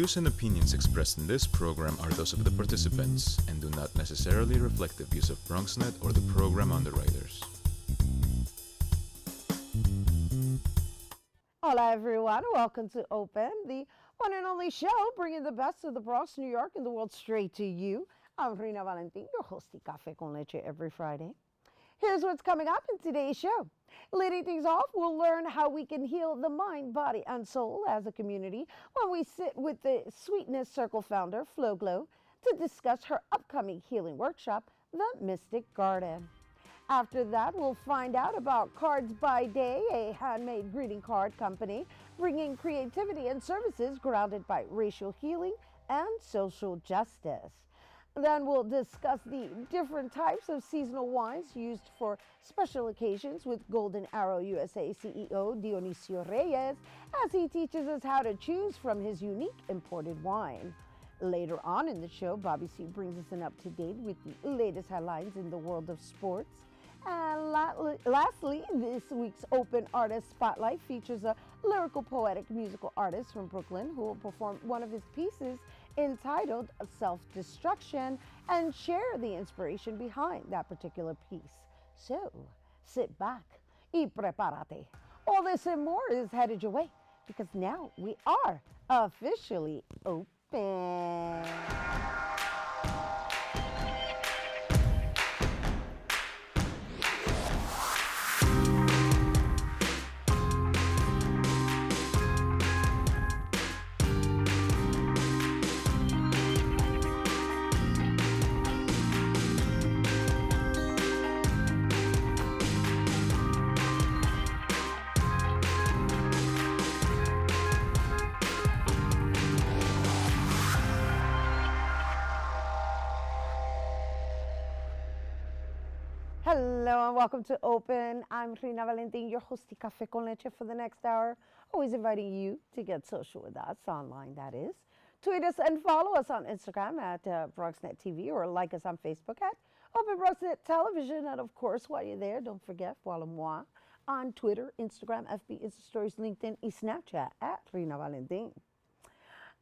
views and opinions expressed in this program are those of the participants and do not necessarily reflect the views of BronxNet or the program underwriters. Hola everyone, welcome to Open, the one and only show bringing the best of the Bronx, New York, and the world straight to you. I'm Rhina Valentin, your host of Café con Leche every Friday. Here's what's coming up in today's show. Leading things off, we'll learn how we can heal the mind, body, and soul as a community when we sit with the Sweetness Circle founder, Flo Glow, to discuss her upcoming healing workshop, The Mystic Garden. After that, we'll find out about Cards by Day, a handmade greeting card company bringing creativity and services grounded by racial healing and social justice. Then we'll discuss the different types of seasonal wines used for special occasions with Golden Arrow USA CEO Dionicio Reyes as he teaches us how to choose from his unique imported wine. Later on in the show, Bobby C brings us an up-to-date with the latest headlines in the world of sports. And lastly, this week's Open Artist Spotlight features a lyrical, poetic, musical artist from Brooklyn who will perform one of his pieces entitled Self-Destruction and share the inspiration behind that particular piece. So, sit back y prepárate. All this and more is headed your way because now we are officially open. Hello and welcome to Open. I'm Rhina Valentin, your host of Café con Leche for the next hour. Always inviting you to get social with us, online that is. Tweet us and follow us on Instagram at BronxNet TV or like us on Facebook at Open BronxNet Television. And of course, while you're there, don't forget, follow moi on Twitter, Instagram, FB, Insta Stories, LinkedIn, and Snapchat at Rhina Valentin.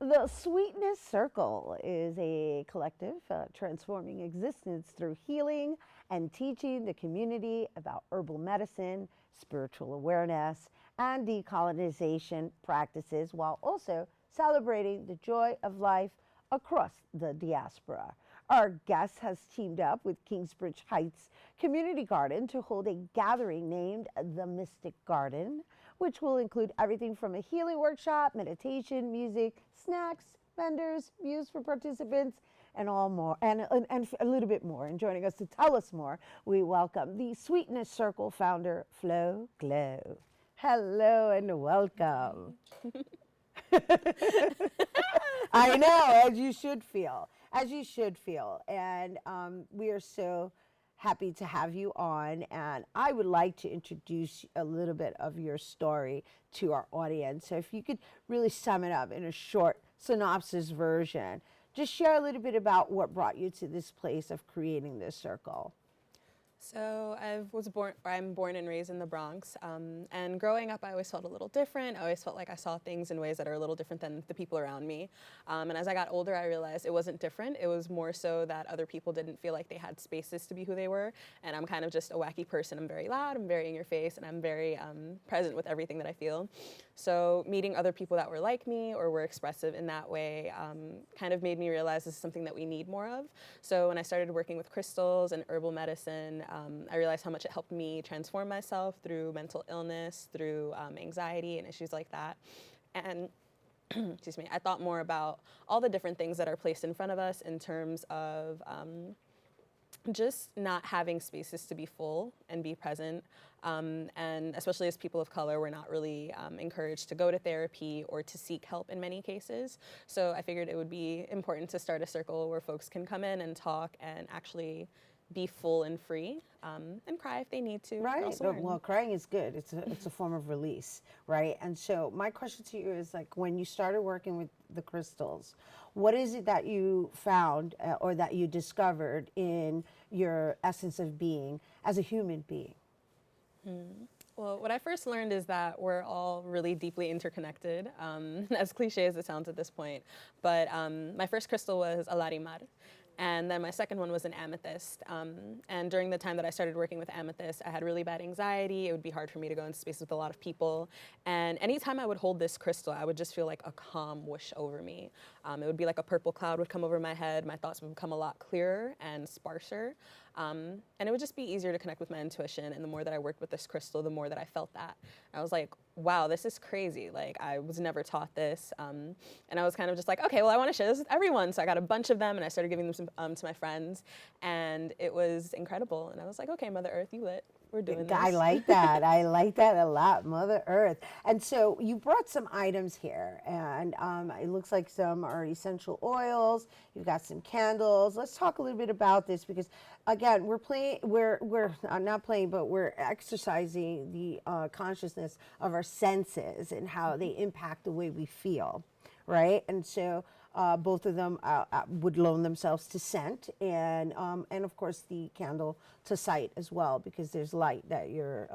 The Sweetness Circle is a collective transforming existence through healing and teaching the community about herbal medicine, spiritual awareness, and decolonization practices while also celebrating the joy of life across the diaspora. Our guest has teamed up with Kingsbridge Heights Community Garden to hold a gathering named The Mystic Garden, which will include everything from a healing workshop, meditation, music, snacks, vendors, views for participants, and all more, and a little bit more. And joining us to tell us more, we welcome the Sweetness Circle founder, Flo Glow. Hello and welcome. I know, as you should feel, And we are so happy to have you on. And I would like to introduce a little bit of your story to our audience. So if you could really sum it up in a short synopsis version, just share a little bit about what brought you to this place of creating this circle. So I'm born and raised in the Bronx, and growing up I always felt a little different. I always felt like I saw things in ways that are a little different than the people around me. And as I got older, I realized it wasn't different. It was more so that other people didn't feel like they had spaces to be who they were. And I'm kind of just a wacky person. I'm very loud, I'm very in your face, and I'm very present with everything that I feel. So meeting other people that were like me or were expressive in that way kind of made me realize this is something that we need more of. So when I started working with crystals and herbal medicine, I realized how much it helped me transform myself through mental illness, through anxiety and issues like that. And excuse me, I thought more about all the different things that are placed in front of us in terms of just not having spaces to be full and be present. And especially as people of color, we're not really encouraged to go to therapy or to seek help in many cases. So I figured it would be important to start a circle where folks can come in and talk and actually be full and free, and cry if they need to. Right. Well, crying is good. It's a form of release, right? And so my question to you is, like, when you started working with the crystals, what is it that you found or that you discovered in your essence of being as a human being? Well, what I first learned is that we're all really deeply interconnected, as cliche as it sounds at this point. But my first crystal was a larimar. And then my second one was an amethyst. And during the time that I started working with amethyst, I had really bad anxiety. It would be hard for me to go into space with a lot of people. And anytime I would hold this crystal, I would just feel like a calm whoosh over me. It would be like a purple cloud would come over my head. My thoughts would become a lot clearer and sparser. And it would just be easier to connect with my intuition. And the more that I worked with this crystal, the more that I felt that. I was like, wow, this is crazy. Like, I was never taught this. And I was kind of just like, okay, well, I want to share this with everyone. So I got a bunch of them and I started giving them to my friends. And it was incredible. And I was like, okay, Mother Earth, you lit. We're doing this. I like that. I like that a lot, Mother Earth. And so you brought some items here, and it looks like some are essential oils. You've got some candles. Let's talk a little bit about this because, again, we're not playing, but we're exercising the consciousness of our senses and how they impact the way we feel, right? And so both of them would loan themselves to scent, and of course the candle to sight as well, because there's light that you're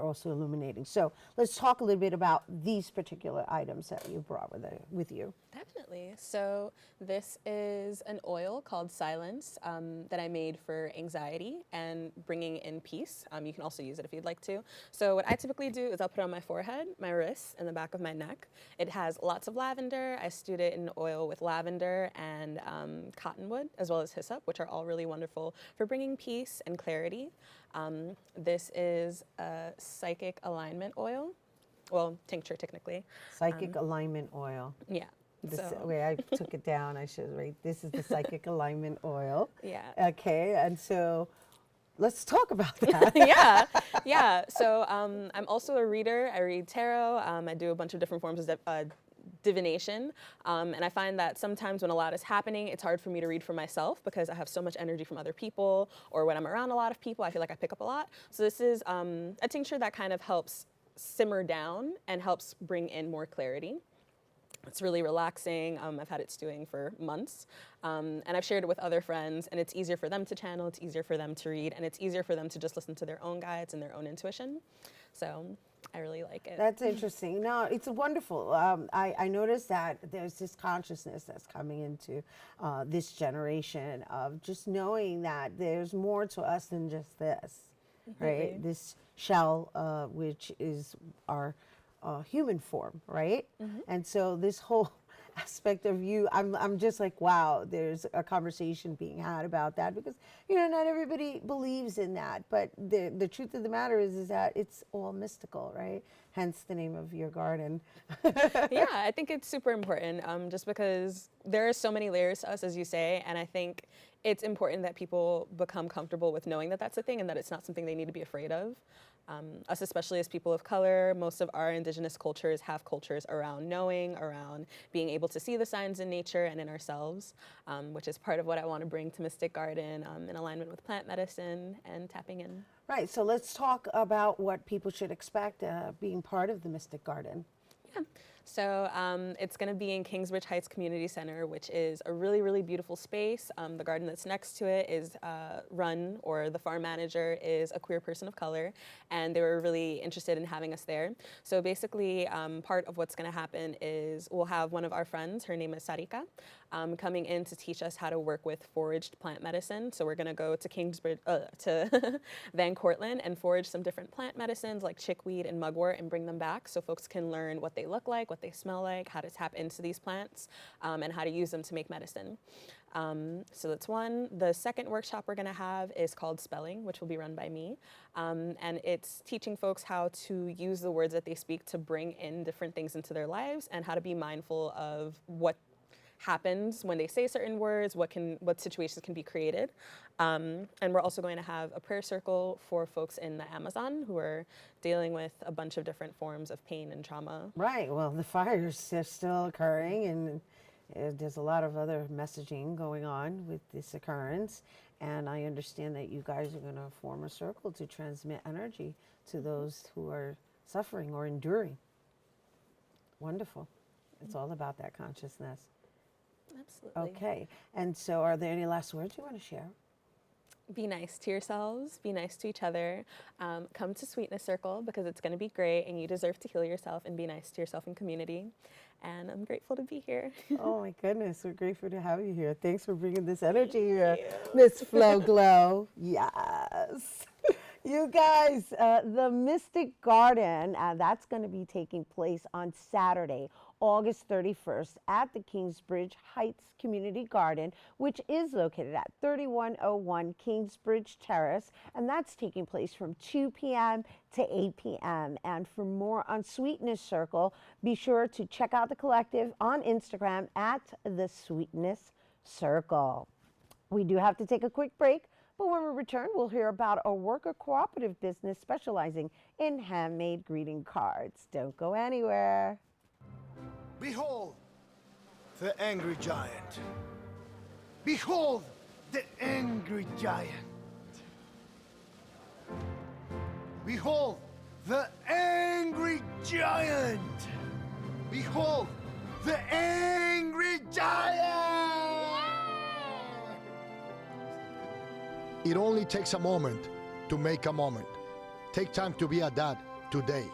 also illuminating. So let's talk a little bit about these particular items that you brought with you. Definitely. So this is an oil called Silence that I made for anxiety and bringing in peace. You can also use it if you'd like to. So what I typically do is I'll put it on my forehead, my wrists, and the back of my neck. It has lots of lavender. I stewed it in oil with lavender and cottonwood, as well as hyssop, which are all really wonderful for bringing peace and clarity. This is a psychic alignment oil. Well, tincture technically. Psychic alignment oil. Yeah. Wait, I took it down. I should write. This is the psychic alignment oil. Yeah. Okay, and so let's talk about that. Yeah. So I'm also a reader. I read tarot. I do a bunch of different forms of divination. And I find that sometimes when a lot is happening, it's hard for me to read for myself because I have so much energy from other people, or when I'm around a lot of people, I feel like I pick up a lot. So this is a tincture that kind of helps simmer down and helps bring in more clarity. It's really relaxing. I've had it stewing for months. And I've shared it with other friends, and it's easier for them to channel, it's easier for them to read, and it's easier for them to just listen to their own guides and their own intuition. So I really like it. That's interesting. No, it's wonderful. I noticed that there's this consciousness that's coming into this generation of just knowing that there's more to us than just this, right? This shell, which is our human form, right? And so this whole aspect of you, I'm just like, wow, there's a conversation being had about that because, not everybody believes in that. But the truth of the matter is that it's all mystical, right? Hence the name of your garden. Yeah, I think it's super important just because there are so many layers to us, as you say, and I think it's important that people become comfortable with knowing that that's a thing and that it's not something they need to be afraid of. Us, especially as people of color, most of our indigenous cultures have cultures around knowing, around being able to see the signs in nature and in ourselves, which is part of what I want to bring to Mystic Garden in alignment with plant medicine and tapping in. Right, so let's talk about what people should expect being part of the Mystic Garden. Yeah. So it's going to be in Kingsbridge Heights Community Center, which is a really, really beautiful space. The garden that's next to it is run, or the farm manager is a queer person of color, and they were really interested in having us there. So basically, part of what's going to happen is we'll have one of our friends, her name is Sarika, coming in to teach us how to work with foraged plant medicine. So we're going to go to Kingsbridge, to Van Cortlandt and forage some different plant medicines like chickweed and mugwort and bring them back so folks can learn what they look like, what they smell like, how to tap into these plants, and how to use them to make medicine. So that's one. The second workshop we're going to have is called Spelling, which will be run by me. And it's teaching folks how to use the words that they speak to bring in different things into their lives and how to be mindful of what happens when they say certain words, what situations can be created. And we're also going to have a prayer circle for folks in the Amazon who are dealing with a bunch of different forms of pain and trauma. Right, well, the fires are still occurring, and there's a lot of other messaging going on with this occurrence. And I understand that you guys are going to form a circle to transmit energy to those who are suffering or enduring. Wonderful. It's all about that consciousness. Absolutely. Okay, and so are there any last words you want to share? be nice to yourselves, be nice to each other, come to Sweetness Circle because it's going to be great and you deserve to heal yourself and be nice to yourself and community. And I'm grateful to be here. Oh my goodness, we're grateful to have you here. Thanks for bringing this energy here, Miss Flo Glow. Yes. You guys, the Mystic Garden, that's going to be taking place on Saturday, August 31st at the Kingsbridge Heights Community Garden, which is located at 3101 Kingsbridge Terrace, and that's taking place from 2 p.m. to 8 p.m. And for more on Sweetness Circle, be sure to check out the collective on Instagram at the Sweetness Circle. We do have to take a quick break, but when we return, we'll hear about a worker cooperative business specializing in handmade greeting cards. Don't go anywhere. Behold the angry giant. Behold the angry giant. Behold the angry giant. Behold the angry giant. It only takes a moment to make a moment. Take time to be a dad today.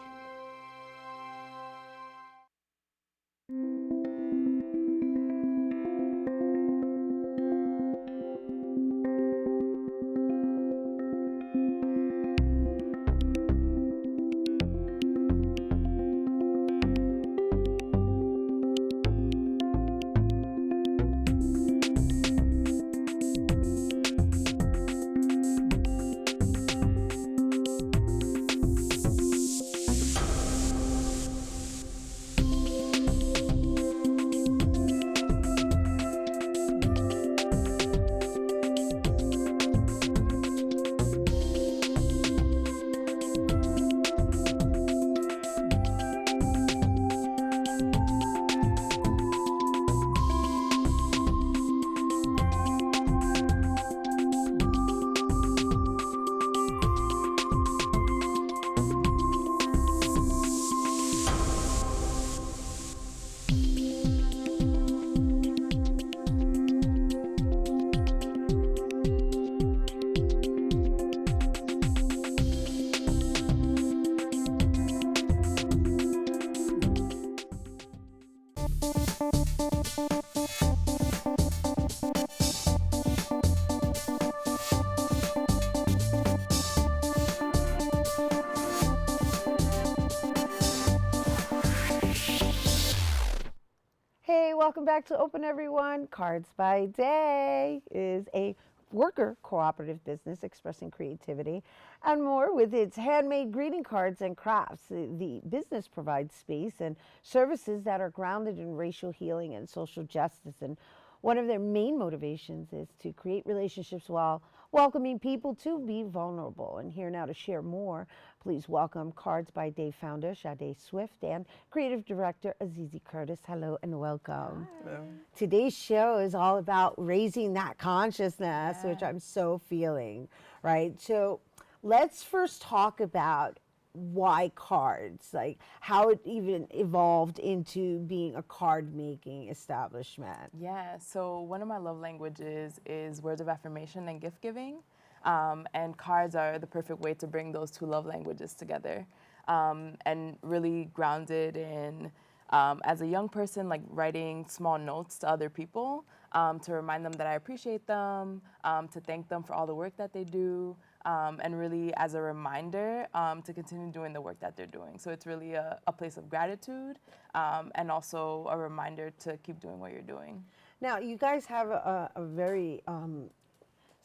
Hey, welcome back to Open Everyone. Cards by Day is a worker cooperative business expressing creativity and more with its handmade greeting cards and crafts. The business provides space and services that are grounded in racial healing and social justice. And one of their main motivations is to create relationships while welcoming people to be vulnerable. And here now to share more, please welcome Cards by Day founder Sadé Swift and creative director Azizi Curtis. Hello and welcome. Hello. Today's show is all about raising that consciousness, which I'm so feeling, right? So let's first talk about why cards, like how it even evolved into being a card making establishment. Yeah, so one of my love languages is words of affirmation and gift giving. And cards are the perfect way to bring those two love languages together, and really grounded in, as a young person, like writing small notes to other people to remind them that I appreciate them, to thank them for all the work that they do, and really as a reminder to continue doing the work that they're doing. So it's really a place of gratitude, and also a reminder to keep doing what you're doing. Now, you guys have a very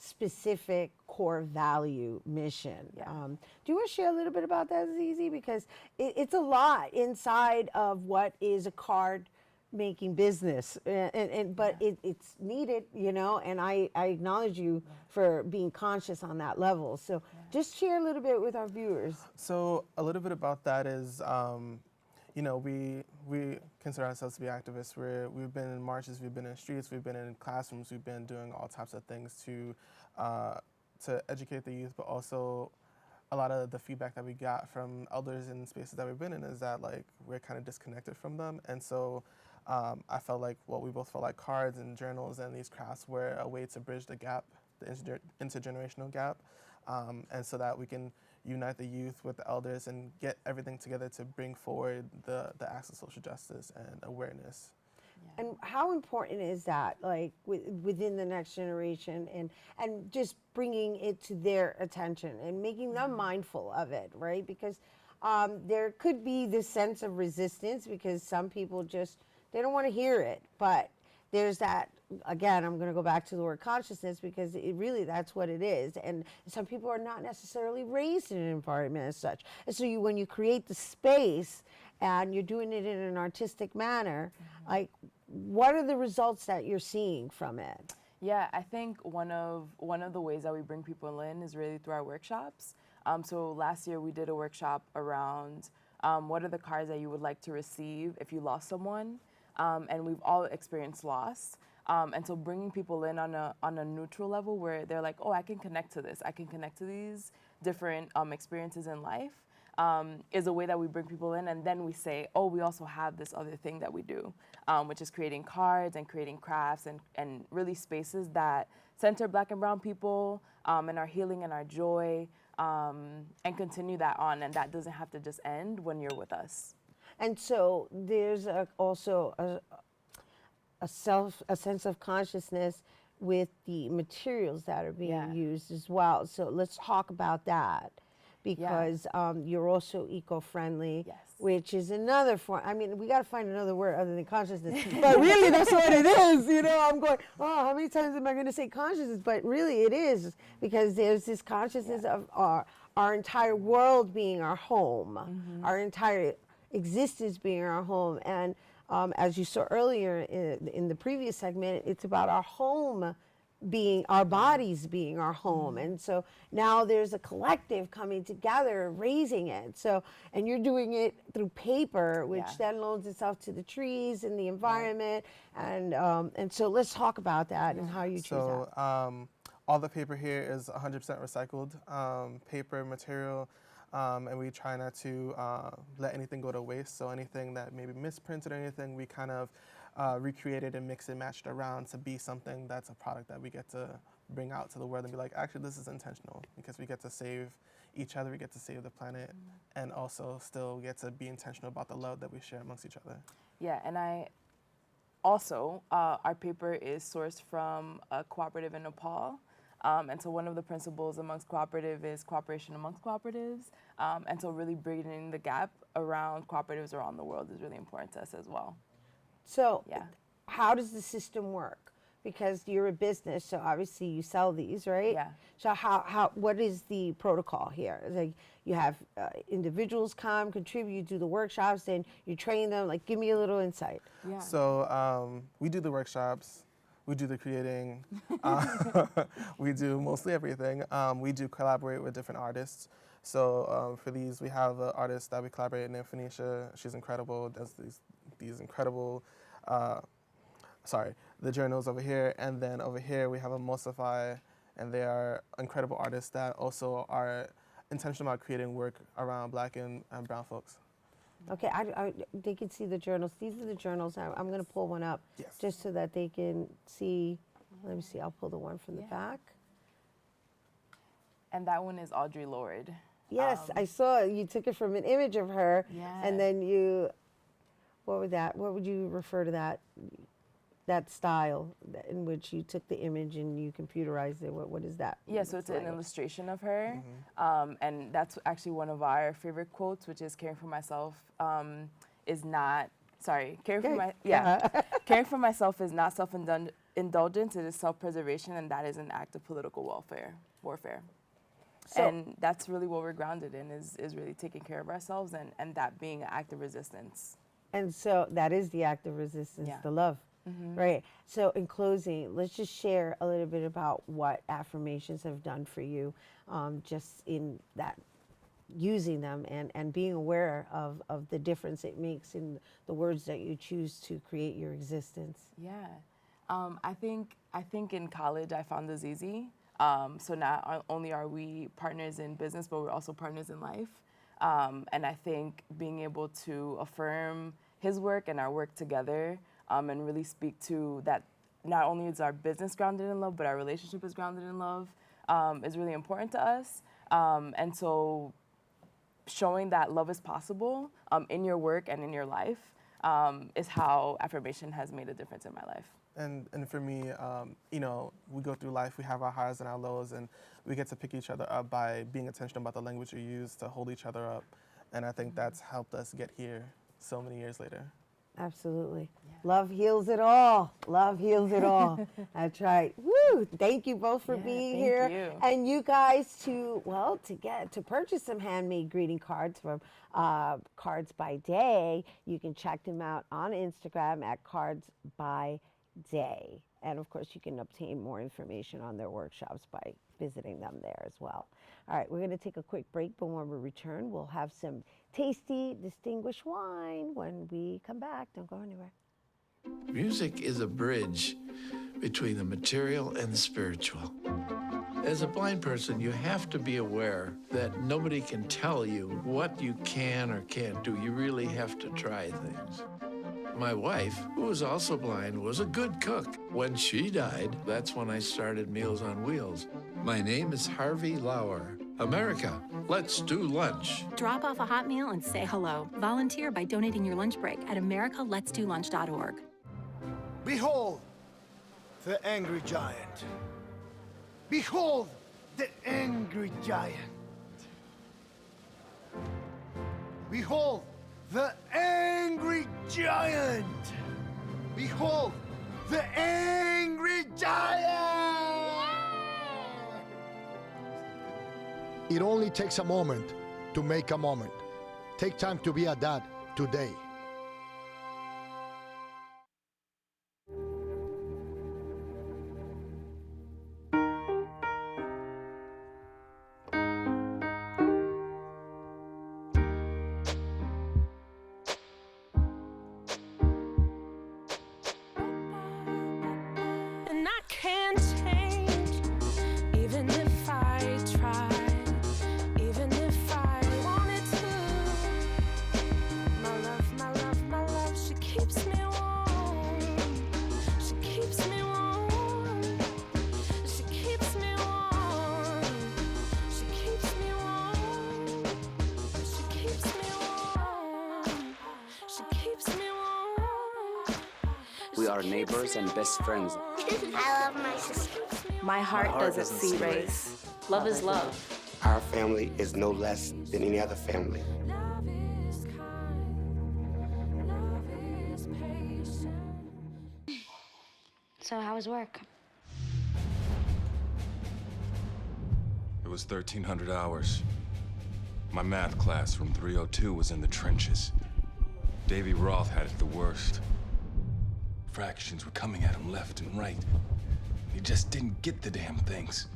specific core value mission. Do you want to share a little bit about that, Azizi? Because it's a lot inside of what is a card making business, but it's needed, you know, and I acknowledge you for being conscious on that level. So just share a little bit with our viewers. So a little bit about that is, you know, we consider ourselves to be activists. We've been in marches, we've been in streets, we've been in classrooms, we've been doing all types of things to educate the youth, but also a lot of the feedback that we got from elders in spaces that we've been in is that like we're kind of disconnected from them, and so I felt like, well, we both felt like cards and journals and these crafts were a way to bridge the gap, the intergenerational gap, and so that we can unite the youth with the elders and get everything together to bring forward the acts of social justice and awareness. And how important is that, like within the next generation, and just bringing it to their attention and making them mindful of it, right? Because there could be this sense of resistance because some people just they don't want to hear it, but there's that. Again, I'm going to go back to the word consciousness because it really that's what it is. And some people are not necessarily raised in an environment as such. And so when you create the space and you're doing it in an artistic manner, like what are the results that you're seeing from it? Yeah, I think one of the ways that we bring people in is really through our workshops. So last year we did a workshop around what are the cards that you would like to receive if you lost someone, and we've all experienced loss. And so bringing people in on a neutral level where they're like, oh, I can connect to this, I can connect to these different experiences in life. Is a way that we bring people in, and then we say, oh, we also have this other thing that we do, which is creating cards and creating crafts and really spaces that center Black and brown people and our healing and our joy, and continue that on, and that doesn't have to just end when you're with us. And so there's also a sense of consciousness with the materials that are being used as well. So let's talk about that. Because you're also eco-friendly, which is another form. I mean, we got to find another word other than consciousness. But really, that's what it is. You know, I'm going, oh, how many times am I going to say consciousness? But really, it is because there's this consciousness of our entire world being our home, our entire existence being our home. And as you saw earlier in the previous segment, it's about our home being our bodies being our home. And so now there's a collective coming together raising it. So and you're doing it through paper, which then loans itself to the trees and the environment. And so let's talk about that and how you choose that. So all the paper here is 100% recycled paper material, and we try not to let anything go to waste. So anything that maybe misprinted or anything, we kind of recreated and mixed and matched around to be something that's a product that we get to bring out to the world and be like, actually, this is intentional because we get to save each other, we get to save the planet, and also still get to be intentional about the love that we share amongst each other. Yeah, and our paper is sourced from a cooperative in Nepal. And so one of the principles amongst cooperative is cooperation amongst cooperatives. And so really bridging the gap around cooperatives around the world is really important to us as well. So how does the system work? Because you're a business, so obviously you sell these, right? Yeah. So what is the protocol here? It's like you have individuals come, contribute, do the workshops, then you train them. Like, give me a little insight. Yeah. So we do the workshops, we do the creating, we do mostly everything. We do collaborate with different artists. So for these, we have an artist that we collaborate named Phoenicia. She's incredible, does these incredible, the journals over here. And then over here, we have a Mosify, and they are incredible artists that also are intentional about creating work around Black and brown folks. Okay, they can see the journals. These are the journals. I'm going to pull one up just so that they can see. Let me see. I'll pull the one from the back. And that one is Audre Lorde. Yes, I saw it. You took it from an image of her, Yeah. and then what would you refer to that style in which you took the image and you computerized it? What is that? Yeah, so it's an illustration of her, and that's actually one of our favorite quotes, which is caring for myself is not, caring for myself is not self-indulgence, it is self-preservation, and that is an act of political warfare. So, and that's really what we're grounded in, is really taking care of ourselves and that being an act of resistance. And so that is the act of resistance, the love. Right. So in closing, let's just share a little bit about what affirmations have done for you, just in that using them and being aware of the difference it makes in the words that you choose to create your existence. Yeah. I think in college I found this easy. So not only are we partners in business, but we're also partners in life. And I think being able to affirm his work and our work together and really speak to that not only is our business grounded in love, but our relationship is grounded in love, is really important to us. And so showing that love is possible in your work and in your life is how affirmation has made a difference in my life. And for me, you know, we go through life, we have our highs and our lows, and we get to pick each other up by being intentional about the language we use to hold each other up. And I think that's helped us get here so many years later. Absolutely. Yeah. Love heals it all. Love heals it all. That's right. Woo! Thank you both for being here. You. And you guys to purchase some handmade greeting cards from Cards by Day, you can check them out on Instagram at Cards by Day. And of course, you can obtain more information on their workshops by visiting them there as well. All right, we're going to take a quick break, but when we return, we'll have some tasty, distinguished wine when we come back. Don't go anywhere. Music is a bridge between the material and the spiritual. As a blind person, you have to be aware that nobody can tell you what you can or can't do. You really have to try things. My wife, who was also blind, was a good cook. When she died, that's when I started Meals on Wheels. My name is Harvey Lauer. America, let's do lunch. Drop off a hot meal and say hello. Volunteer by donating your lunch break at americaletsdolunch.org. Behold the angry giant. Behold the angry giant. Behold the angry giant. Behold the angry giant. It only takes a moment to make a moment. Take time to be a dad today. We are neighbors and best friends. I love my sister. My heart doesn't see race. Love is love. Our family is no less than any other family. So how was work? It was 1,300 hours. My math class from 302 was in the trenches. Davy Roth had it the worst. Fractions were coming at him left and right. He just didn't get the damn things.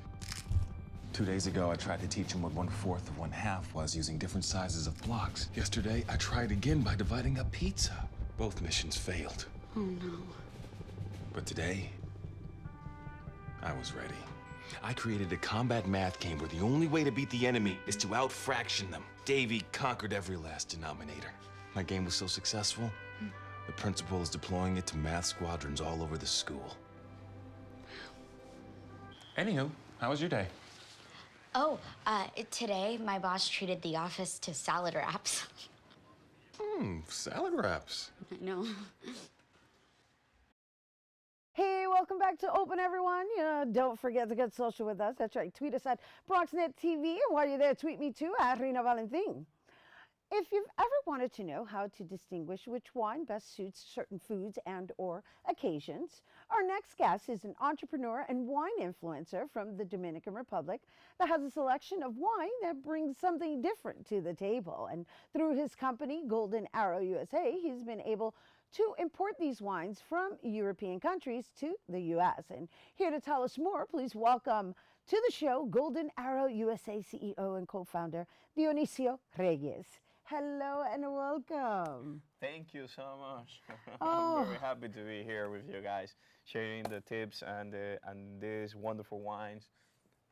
2 days ago, I tried to teach him what 1/4 of 1/2 was using different sizes of blocks. Yesterday, I tried again by dividing up pizza. Both missions failed. Oh no. But today, I was ready. I created a combat math game where the only way to beat the enemy is to out-fraction them. Davy conquered every last denominator. My game was so successful, the principal is deploying it to math squadrons all over the school. Anywho, how was your day? Oh, today my boss treated the office to salad wraps. Salad wraps. I know. Hey, welcome back to Open, everyone. Don't forget to get social with us. That's right. Tweet us at BronxNet TV. And while you're there, tweet me too at Rhina Valentin. If you've ever wanted to know how to distinguish which wine best suits certain foods and or occasions, our next guest is an entrepreneur and wine influencer from the Dominican Republic that has a selection of wine that brings something different to the table. And through his company, Golden Arrow USA, he's been able to import these wines from European countries to the U.S. And here to tell us more, please welcome to the show Golden Arrow USA CEO and co-founder Dionicio Reyes. Hello and welcome. Thank you so much. Oh. I'm very happy to be here with you guys, sharing the tips and these wonderful wines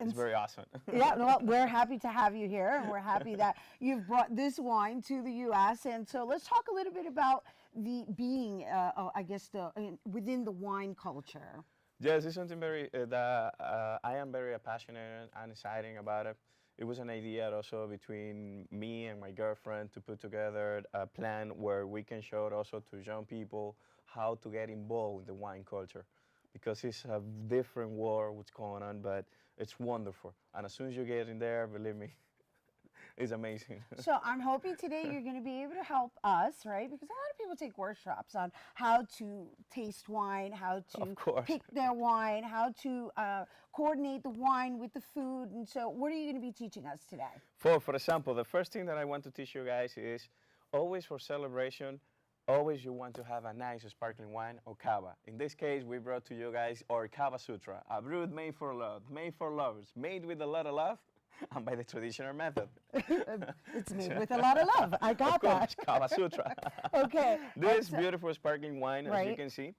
It's very awesome. Yeah, well, we're happy to have you here, and we're happy that you've brought this wine to the U.S. And so let's talk a little bit about the being, I guess, within the wine culture. Yes, it's something very that I am very passionate and exciting about it. It was an idea also between me and my girlfriend to put together a plan where we can show also to young people how to get involved in the wine culture, because it's a different world what's going on, but it's wonderful. And as soon as you get in there, believe me, it's amazing. So I'm hoping today you're going to be able to help us, right? Because a lot of people take workshops on how to taste wine, how to pick their wine, how to coordinate the wine with the food. And so what are you going to be teaching us today? For example, the first thing that I want to teach you guys is always for celebration, always you want to have a nice sparkling wine or cava. In this case, we brought to you guys our Cava Sutra, a brew made for love, made for lovers, made with a lot of love, and by the traditional method. It's made with a lot of love. I got that. Cava Sutra. Okay. This beautiful sparkling wine, right. as you can see,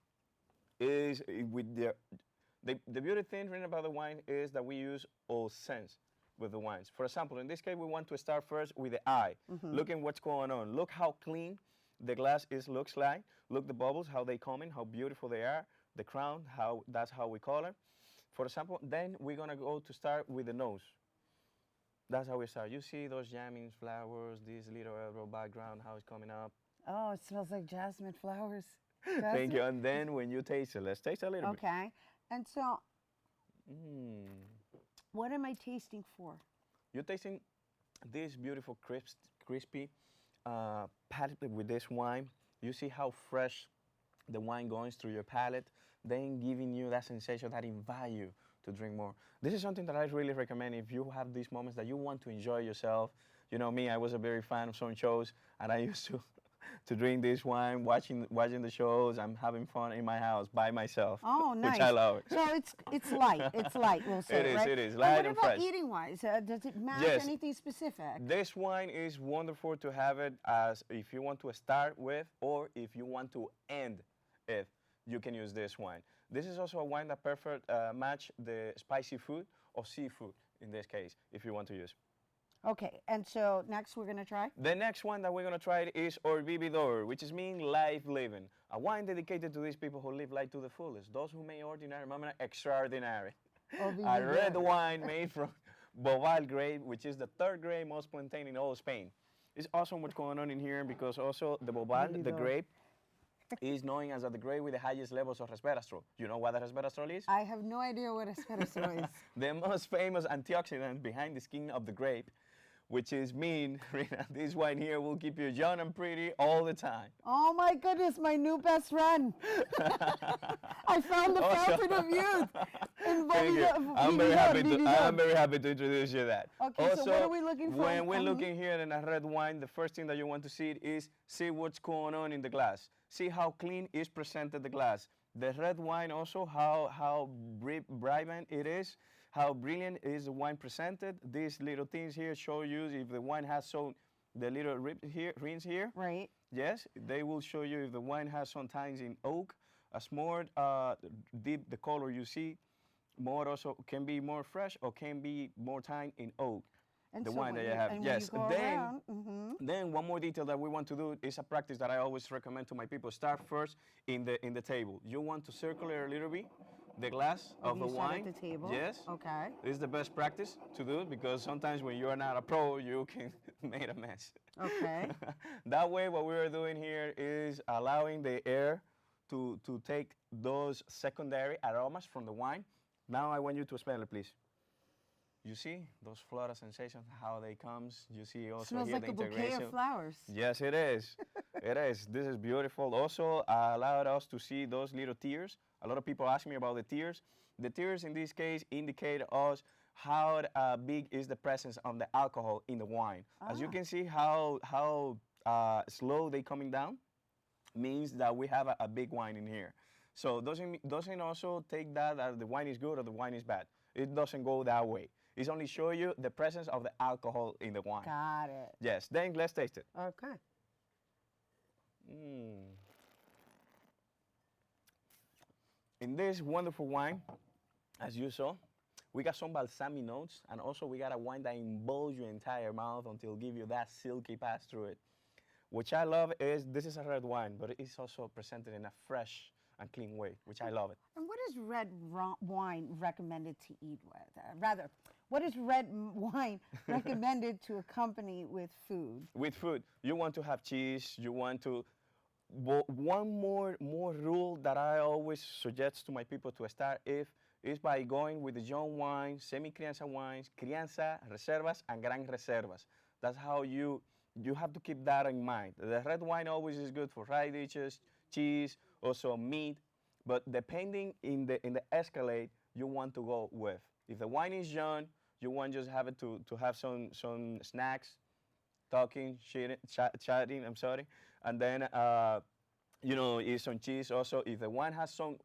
is with the beauty thing about the wine is that we use all sense with the wines. For example, in this case, we want to start first with the eye. Looking what's going on. Look how clean the glass looks like. Look the bubbles, how they come in, how beautiful they are. The crown, that's how we color. For example, then we're gonna go to start with the nose. That's how we start. You see those jamming flowers, this little herbal background, how it's coming up. Oh, it smells like jasmine flowers. Thank you. And then when you taste it, let's taste a little bit. Okay. And so, what am I tasting for? You're tasting this beautiful, crispy palate with this wine. You see how fresh the wine goes through your palate, then giving you that sensation that invite you to drink more. This is something that I really recommend if you have these moments that you want to enjoy yourself. You know me, I was a very fan of some shows, and I used to drink this wine, watching the shows. I'm having fun in my house by myself. Oh, nice. Which I love it. So it's light. It's light, we'll say, right? It is light and fresh. What about eating-wise? Does it match anything specific? This wine is wonderful to have it as if you want to start with or if you want to end it, you can use this wine. This is also a wine that perfect match the spicy food or seafood in this case, if you want to use. Okay, and so next we're gonna try? The next one that we're gonna try is our Vividor, which is mean life living. A wine dedicated to these people who live life to the fullest, those who make ordinary moment extraordinary. A red wine made from Bobal grape, which is the third grape most plantain in all Spain. It's awesome what's going on in here because also the Bobal, the grape, is known as the grape with the highest levels of resveratrol. You know what the resveratrol is? I have no idea what resveratrol is. The most famous antioxidant behind the skin of the grape, which is mean, Rhina, this wine here will keep you young and pretty all the time. Oh my goodness, my new best friend. I found the fountain of youth. I'm very happy to introduce you to that. Okay, also, so what are we looking for? When we're looking here in a red wine, the first thing that you want to see is what's going on in the glass. See how clean is presented the glass. The red wine also, how vibrant it is, how brilliant is the wine presented. These little things here show you if the wine has the little rings here. Right. Yes, they will show you if the wine has sometimes in oak, as more deep the color you see, more also can be more fresh or can be more time in oak. And the so wine that you have. Yes. Then, then one more detail that we want to do is a practice that I always recommend to my people. Start first in the table. You want to circulate a little bit the glass of the wine. At the table? Yes. Okay. This is the best practice to do because sometimes when you are not a pro, you can make a mess. Okay. That way, what we are doing here is allowing the air to take those secondary aromas from the wine. Now I want you to smell it, please. You see those floral sensations, how they comes. You see also smells here like the a integration. bouquet of flowers. Yes, it is. It is. This is beautiful. Also allowed us to see those little tears. A lot of people ask me about the tears. The tears in this case indicate us how big is the presence of the alcohol in the wine. As you can see how slow they coming down means that we have a big wine in here. So doesn't also take that the wine is good or the wine is bad. It doesn't go that way. It's only show you the presence of the alcohol in the wine. Got it. Yes, then let's taste it. Okay. In this wonderful wine, as you saw, We got some balsamic notes, and also we got a wine that involves your entire mouth until give you that silky pass through it. Which I love is, this is a red wine, but it's also presented in a fresh and clean way, which I love it. And what is red wine recommended to eat with? Rather, what is red wine recommended to accompany with food? With food, you want to have cheese, you want to, one more rule that I always suggest to my people to start is by going with the young wines, semi-crianza wines, crianza, reservas, and gran reservas. That's how you have to keep that in mind. The red wine always is good for fried dishes, cheese, also meat, but depending in the escalate you want to go with. If the wine is young, you want just have it to have some snacks, talking, chatting, I'm sorry, and then you know, eat some cheese also. If the wine has some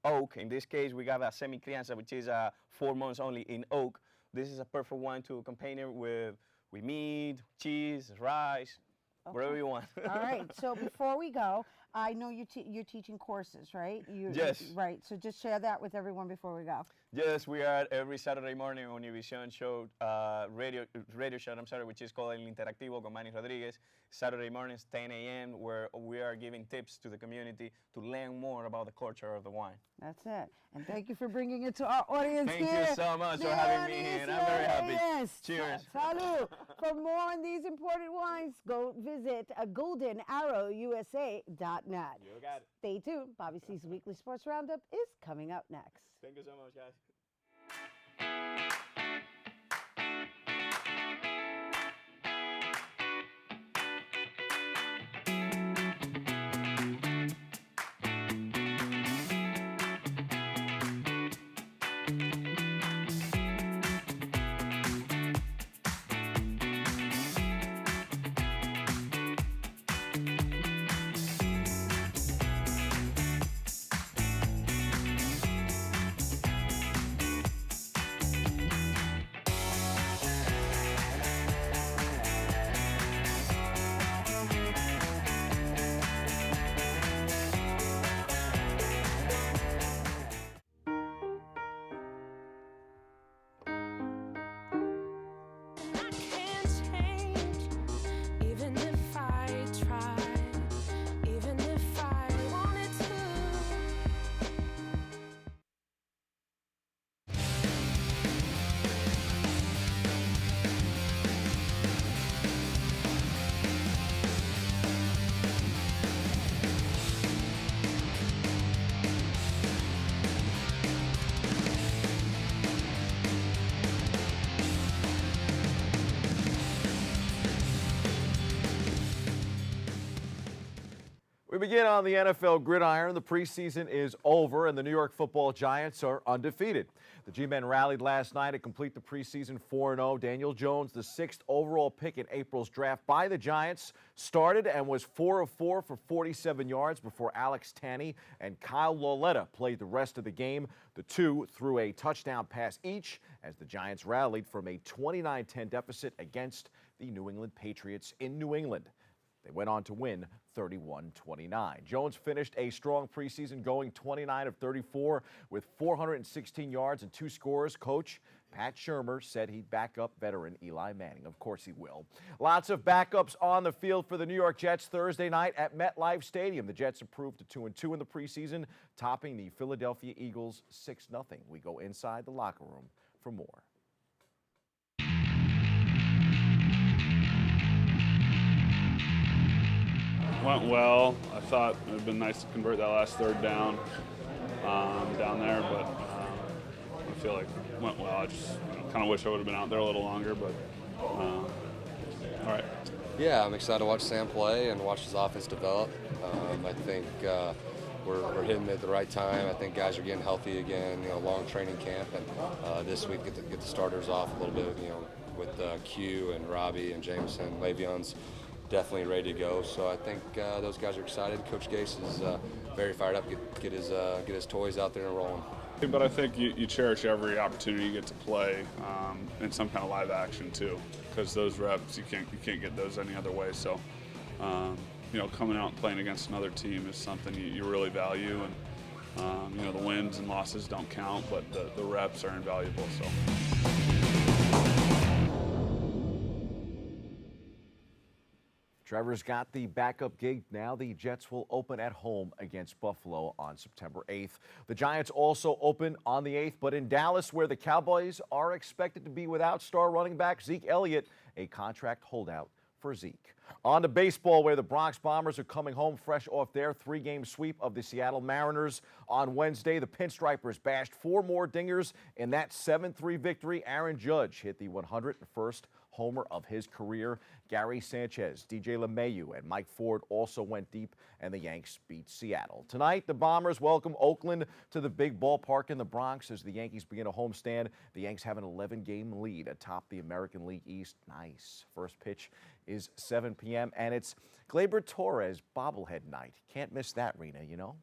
oak, in this case we got a semi-crianza, which is 4 months only in oak. This is a perfect wine to accompany with meat, cheese, rice, whatever you want. All right, so before we go, I know you're teaching courses, right? Yes. Right, so just share that with everyone before we go. Yes, we are every Saturday morning on Univision show, radio show, I'm sorry, which is called El Interactivo con Manny Rodriguez. Saturday mornings, 10 a.m., where we are giving tips to the community to learn more about the culture of the wine. That's it. And thank you for bringing it to our audience Thank here. you so much for having me here, and I'm very happy. Yes. Cheers. Salud. For more on these imported wines, go visit goldenarrowusa.net. You got it. Stay tuned. Bobby C's Weekly Sports Roundup is coming up next. Thank you so much, guys. We begin on the NFL gridiron. The preseason is over and the New York Football Giants are undefeated. The G-men rallied last night to complete the preseason 4-0. Daniel Jones, the 6th overall pick in April's draft by the Giants, started and was 4 of 4 for 47 yards before Alex Tanney and Kyle Lauletta played the rest of the game. The two threw a touchdown pass each as the Giants rallied from a 29-10 deficit against the New England Patriots in New England. They went on to win 31-29. Jones finished a strong preseason, going 29 of 34 with 416 yards and 2 scores. Coach Pat Shurmur said he'd back up veteran Eli Manning. Of course he will. Lots of backups on the field for the New York Jets Thursday night at MetLife Stadium. The Jets improved to 2-2 in the preseason, topping the Philadelphia Eagles 6-0. We go inside the locker room for more. Went well. I thought it would have been nice to convert that last third down there, but I feel like it went well. I just kind of wish I would have been out there a little longer, but all right. Yeah, I'm excited to watch Sam play and watch his offense develop. I think we're hitting at the right time. I think guys are getting healthy again. Long training camp, and this week get the starters off a little bit. With Q and Robbie and Jameson, Le'Veon's definitely ready to go. So I think those guys are excited. Coach Gase is very fired up. Get his toys out there and rolling. But I think you cherish every opportunity you get to play in some kind of live action too, because those reps you can't get those any other way. So coming out and playing against another team is something you really value, The wins and losses don't count, but the reps are invaluable. So. Trevor's got the backup gig. Now the Jets will open at home against Buffalo on September 8th. The Giants also open on the 8th, but in Dallas, where the Cowboys are expected to be without star running back Zeke Elliott, a contract holdout for Zeke. On to baseball, where the Bronx Bombers are coming home fresh off their 3-game sweep of the Seattle Mariners. On Wednesday, the Pinstripers bashed 4 more dingers in that 7-3 victory. Aaron Judge hit the 101st homer of his career. Gary Sanchez, DJ LeMahieu, and Mike Ford also went deep, and the Yanks beat Seattle. Tonight, the Bombers welcome Oakland to the big ballpark in the Bronx as the Yankees begin a homestand. The Yanks have an 11-game lead atop the American League East. Nice. First pitch is 7 p.m., and it's Gleyber Torres bobblehead night. Can't miss that, Rhina, you know?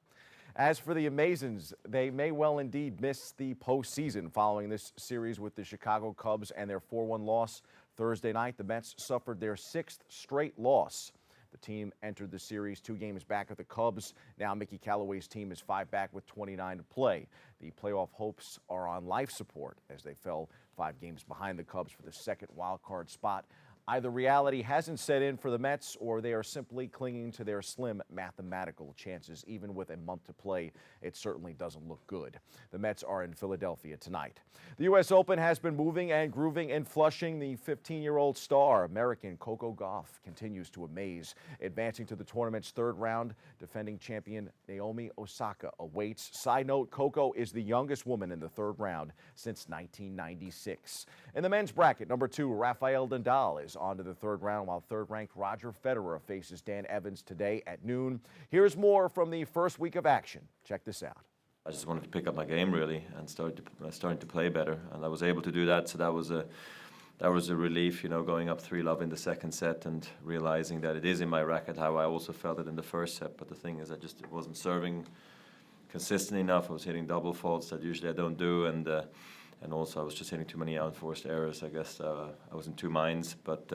As for the Amazons, they may well indeed miss the postseason following this series with the Chicago Cubs and their 4-1 loss Thursday night. The Mets suffered their 6th straight loss. The team entered the series 2 games back of the Cubs. Now Mickey Callaway's team is 5 back with 29 to play. The playoff hopes are on life support as they fell 5 games behind the Cubs for the second wild card spot. Either reality hasn't set in for the Mets, or they are simply clinging to their slim mathematical chances. Even with a month to play, it certainly doesn't look good. The Mets are in Philadelphia tonight. The U.S. Open has been moving and grooving in Flushing. The 15-year-old star, American Coco Gauff, continues to amaze. Advancing to the tournament's 3rd round, defending champion Naomi Osaka awaits. Side note, Coco is the youngest woman in the 3rd round since 1996. In the men's bracket, number 2, Rafael Nadal is on to the 3rd round, while 3rd-ranked Roger Federer faces Dan Evans today at noon. Here's more from the first week of action. Check this out. I just wanted to pick up my game really and starting to play better, and I was able to do that. So that was a relief, going up 3-love in the second set and realizing that it is in my racket how I also felt it in the first set. But the thing is, I just wasn't serving consistent enough. I was hitting double faults that usually I don't do, and also I was just hitting too many unforced errors. I guess I was in 2 minds, but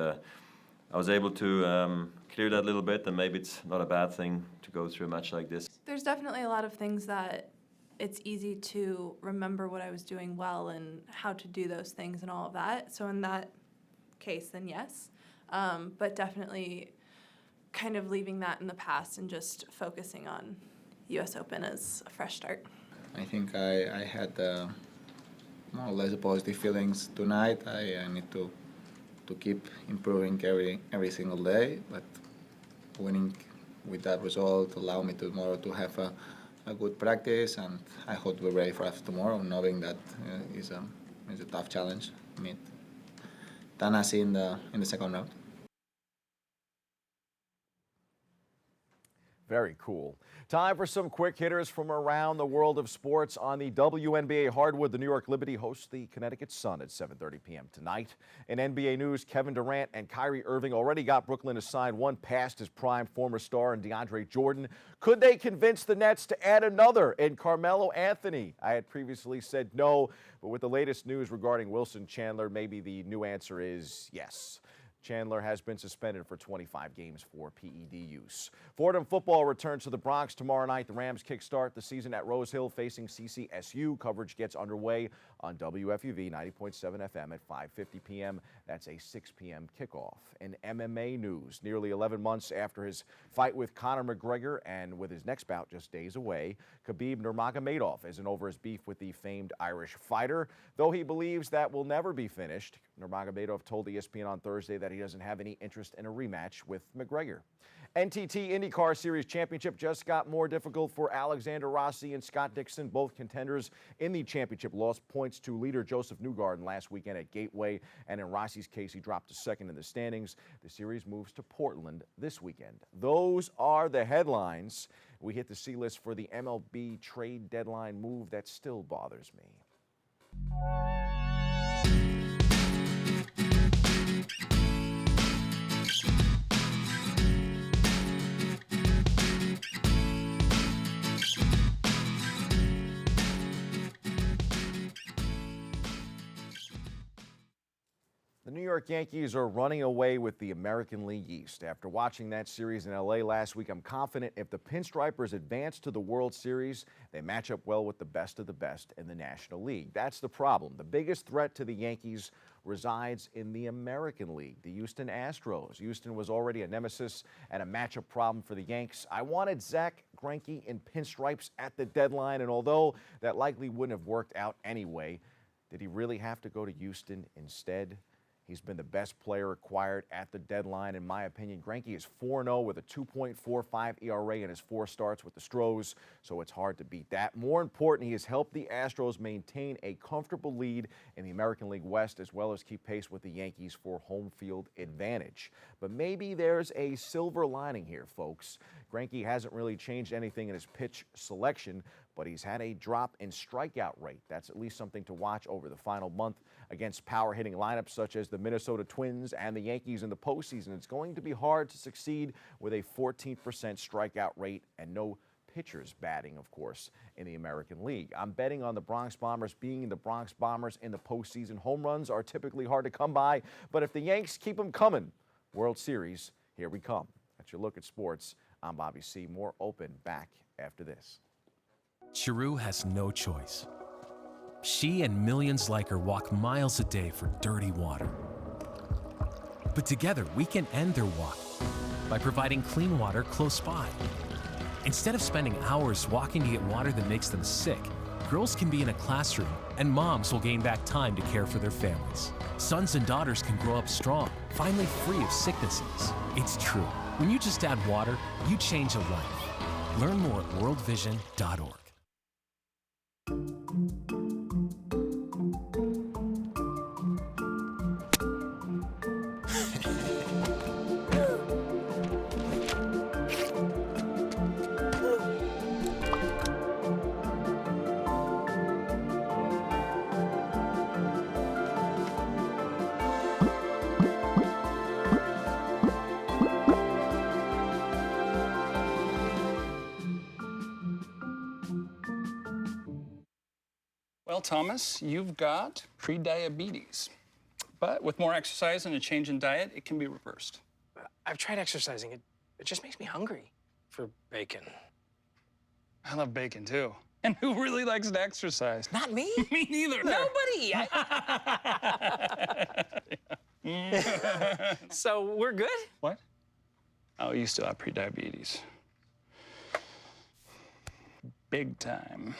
I was able to clear that a little bit, and maybe it's not a bad thing to go through a match like this. There's definitely a lot of things that it's easy to remember what I was doing well and how to do those things and all of that. So in that case, then yes. But definitely kind of leaving that in the past and just focusing on U.S. Open as a fresh start. I think I had more or less positive feelings tonight. I need to keep improving every single day, but winning with that result allow me tomorrow to have a good practice, and I hope to be ready for after tomorrow, knowing that is a tough challenge. Meet Tanasi in the second round. Very cool. Time for some quick hitters from around the world of sports. On the WNBA hardwood, the New York Liberty hosts the Connecticut Sun at 7:30 p.m. tonight. In NBA news, Kevin Durant and Kyrie Irving already got Brooklyn to sign one past his prime former star in DeAndre Jordan. Could they convince the Nets to add another in Carmelo Anthony? I had previously said no, but with the latest news regarding Wilson Chandler, maybe the new answer is yes. Chandler has been suspended for 25 games for PED use. Fordham football returns to the Bronx tomorrow night. The Rams kickstart the season at Rose Hill facing CCSU. Coverage gets underway on WFUV 90.7 FM at 5:50 p.m. That's a 6 p.m. kickoff. In MMA news, nearly 11 months after his fight with Conor McGregor and with his next bout just days away, Khabib Nurmagomedov isn't over his beef with the famed Irish fighter. Though he believes that will never be finished, Nurmagomedov told ESPN on Thursday that he doesn't have any interest in a rematch with McGregor. NTT IndyCar Series Championship just got more difficult for Alexander Rossi and Scott Dixon, both contenders in the championship. Lost points to leader Joseph Newgarden last weekend at Gateway, and in Rossi's case, he dropped to second in the standings. The series moves to Portland this weekend. Those are the headlines. We hit the C-list for the MLB trade deadline move that still bothers me. The New York Yankees are running away with the American League East. After watching that series in LA last week, I'm confident if the Pinstripers advance to the World Series, they match up well with the best of the best in the National League. That's the problem. The biggest threat to the Yankees resides in the American League, the Houston Astros. Houston was already a nemesis and a matchup problem for the Yanks. I wanted Zack Greinke in pinstripes at the deadline, and although that likely wouldn't have worked out anyway, did he really have to go to Houston instead? He's been the best player acquired at the deadline, in my opinion. Greinke is 4-0 with a 2.45 ERA in his 4 starts with the Stros, so it's hard to beat that. More important, he has helped the Astros maintain a comfortable lead in the American League West, as well as keep pace with the Yankees for home field advantage. But maybe there's a silver lining here, folks. Greinke hasn't really changed anything in his pitch selection, but he's had a drop in strikeout rate. That's at least something to watch over the final month against power-hitting lineups such as the Minnesota Twins and the Yankees in the postseason. It's going to be hard to succeed with a 14% strikeout rate and no pitchers batting, of course, in the American League. I'm betting on the Bronx Bombers being the Bronx Bombers in the postseason. Home runs are typically hard to come by, but if the Yanks keep them coming, World Series, here we come. That's your look at sports. I'm Bobby C. More Open back after this. Chiru has no choice. She and millions like her walk miles a day for dirty water. But together, we can end their walk by providing clean water close by. Instead of spending hours walking to get water that makes them sick, girls can be in a classroom and moms will gain back time to care for their families. Sons and daughters can grow up strong, finally free of sicknesses. It's true. When you just add water, you change a life. Learn more at worldvision.org. Well, Thomas, you've got pre-diabetes. But with more exercise and a change in diet, it can be reversed. I've tried exercising. It just makes me hungry for bacon. I love bacon, too. And who really likes to exercise? Not me. Me neither. Nobody. So we're good? What? Oh, you still have pre-diabetes. Big time.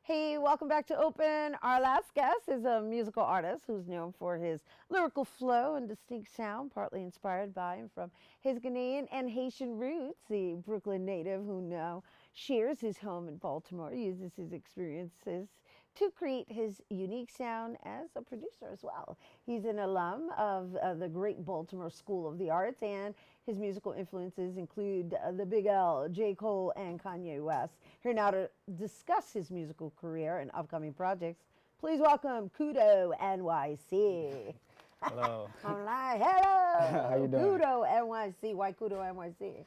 Hey, welcome back to Open. Our last guest is a musical artist who's known for his lyrical flow and distinct sound, partly inspired by and from his Ghanaian and Haitian roots. The Brooklyn native who now shares his home in Baltimore uses his experiences to create his unique sound as a producer as well. He's an alum of the great Baltimore School of the Arts, and his musical influences include the Big L, J. Cole, and Kanye West. Here now to discuss his musical career and upcoming projects, please welcome Kudo NYC. Hello. I'm like, hello. How you doing? Kudo NYC. Why Kudo NYC?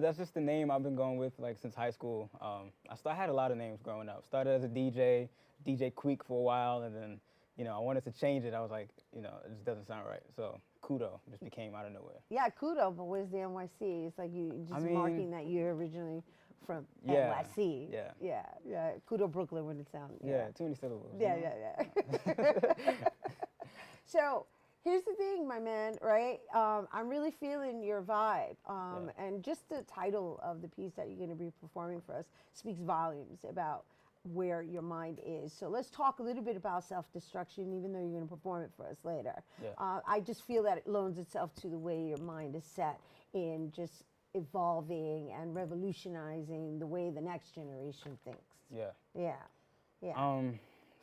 That's just the name I've been going with like since high school. I had a lot of names growing up. Started as a DJ Queek for a while, and then, I wanted to change it. I was like, it just doesn't sound right. So Kudo just became out of nowhere. Yeah, Kudo, but where's the NYC? It's like you just marking that you're originally from NYC. Yeah. Yeah. Kudo Brooklyn when it sounds. Yeah, too many syllables. Yeah. So here's the thing, my man, right? I'm really feeling your vibe. And just the title of the piece that you're going to be performing for us speaks volumes about where your mind is. So let's talk a little bit about self-destruction, even though you're going to perform it for us later. Yeah. I just feel that it loans itself to the way your mind is set in just evolving and revolutionizing the way the next generation thinks. Yeah. Yeah.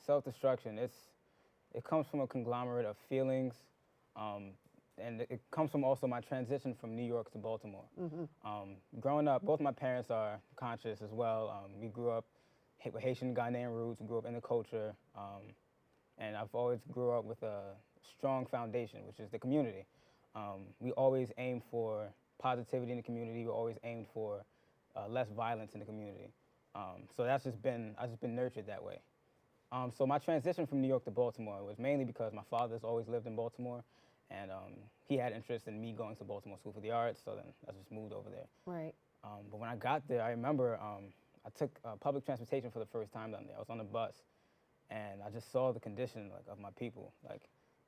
Self-destruction, it comes from a conglomerate of feelings, and it comes from also my transition from New York to Baltimore. Growing up, both my parents are conscious as well. We grew up with Haitian Ghanaian roots. We grew up in the culture, and I've always grew up with a strong foundation, which is the community. We always aimed for positivity in the community. We always aimed for less violence in the community. So I've just been nurtured that way. So my transition from New York to Baltimore was mainly because my father's always lived in Baltimore, and he had interest in me going to Baltimore School for the Arts, so then I just moved over there. Right. But when I got there, I remember I took public transportation for the first time down there. I was on a bus, and I just saw the condition of my people. Like,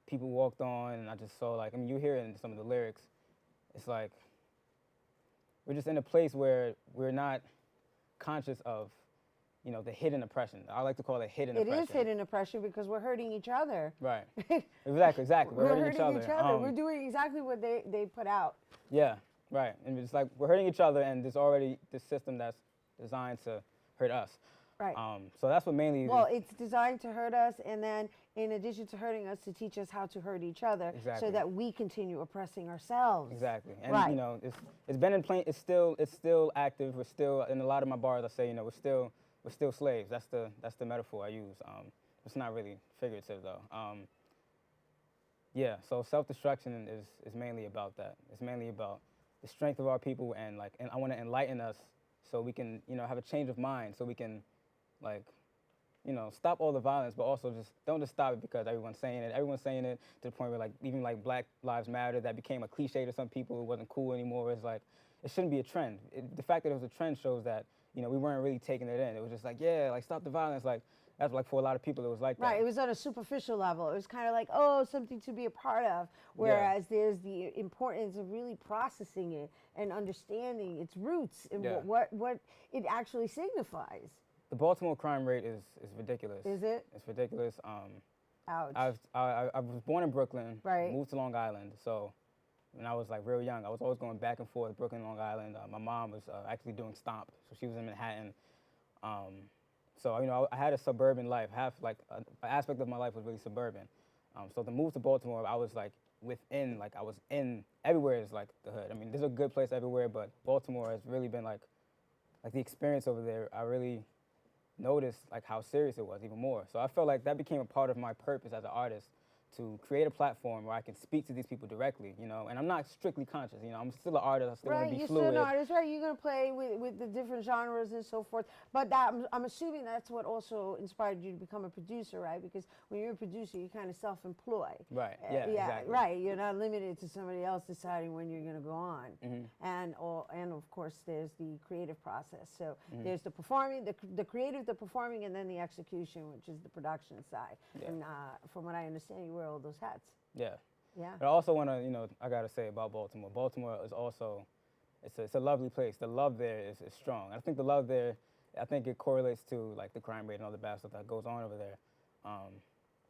people walked on, and I just saw, I mean, you hear it in some of the lyrics. It's like, we're just in a place where we're not conscious of, the hidden oppression. I like to call it hidden oppression. It is hidden oppression because we're hurting each other. Right. Exactly. We're hurting each other. We're doing exactly what they put out. Yeah, right. And it's like we're hurting each other, and there's already this system that's designed to hurt us. Right. So that's what mainly. Well, it's designed to hurt us, and then in addition to hurting us, to teach us how to hurt each other, so that we continue oppressing ourselves. Exactly. And it's been in plain. It's still active. We're still in a lot of my bars. I say, we're still slaves. That's the metaphor I use. It's not really figurative though. Yeah. So self-destruction is mainly about that. It's mainly about the strength of our people, and I want to enlighten us so we can have a change of mind, so we can stop all the violence, but also don't just stop it because everyone's saying it. Everyone's saying it to the point where even Black Lives Matter, that became a cliche to some people. It wasn't cool anymore. It's like, it shouldn't be a trend. The fact that it was a trend shows that we weren't really taking it in. It was just stop the violence. That's for a lot of people it was like that. Right, it was on a superficial level. It was kind of like, oh, something to be a part of, whereas there's the importance of really processing it and understanding its roots and what it actually signifies. The Baltimore crime rate is ridiculous. Is it? It's ridiculous. Ouch. I was born in Brooklyn, right. Moved to Long Island, so when I was real young, I was always going back and forth, Brooklyn, Long Island. My mom was actually doing Stomp, so she was in Manhattan. So I had a suburban life. An aspect of my life was really suburban. So the move to Baltimore, I was within, I was in, everywhere is the hood. I mean, there's a good place everywhere, but Baltimore has really been the experience over there. I really noticed how serious it was even more. So I felt like that became a part of my purpose as an artist, to create a platform where I can speak to these people directly, and I'm not strictly conscious, I'm still an artist, I still want to be you're fluid. Still an artist, right? You're going to play with the different genres and so forth, but I'm assuming that's what also inspired you to become a producer, right? Because when you're a producer, you kind of self-employ. Right, yeah, exactly. Right, you're not limited to somebody else deciding when you're going to go on. And of course, there's the creative process. So there's the performing, the creative, the performing, and then the execution, which is the production side. Yeah. And from what I understand, you wear all those hats. Yeah. Yeah. But I also want to, I got to say about Baltimore. Baltimore is also, it's a lovely place. The love there is strong. I think the love there, it correlates to the crime rate and all the bad stuff that goes on over there.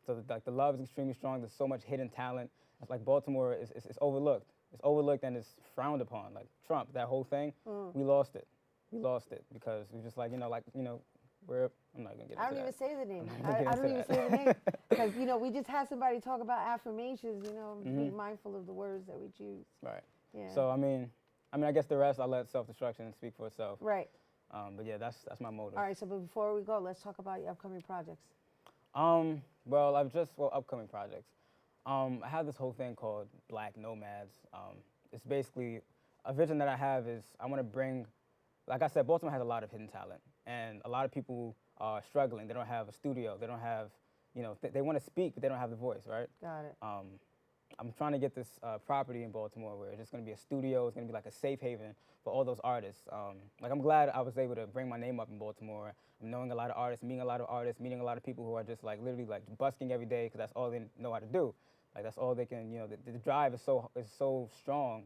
So the love is extremely strong. There's so much hidden talent. It's Baltimore is overlooked. It's overlooked and it's frowned upon. Trump, that whole thing, we lost it. We lost it because we just I'm not gonna get into that. I don't even say the name. I don't even say the name because we just had somebody talk about affirmations. Be mindful of the words that we choose. Right. Yeah. So I guess the rest I let self-destruction speak for itself. Right. But yeah, that's my motive. All right. So before we go, let's talk about your upcoming projects. Upcoming projects. I have this whole thing called Black Nomads. It's basically a vision that I have is I want to bring. Like I said, Baltimore has a lot of hidden talent, and a lot of people are struggling. They don't have a studio. They don't have, they want to speak, but they don't have the voice, right? Got it. I'm trying to get this property in Baltimore where it's just going to be a studio. It's going to be a safe haven for all those artists. I'm glad I was able to bring my name up in Baltimore. I'm knowing a lot of artists, meeting a lot of people who are just literally busking every day because that's all they know how to do. That's all they can, the drive is so strong.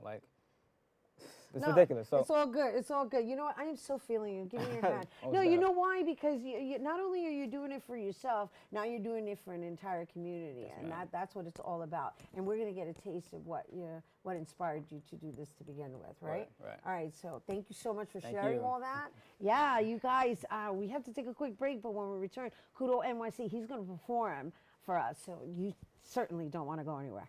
It's ridiculous. So it's all good. It's all good. You know what? I am so feeling you. Give me your hand. No, you know why? Because you not only are you doing it for yourself, now you're doing it for an entire community, and that's what it's all about. And we're gonna get a taste of what inspired you to do this to begin with, right? Right. All right. So thank you so much for Thank sharing you. all that. Yeah, you guys. We have to take a quick break, but when we return, Kudo NYC, he's gonna perform for us. So you certainly don't want to go anywhere.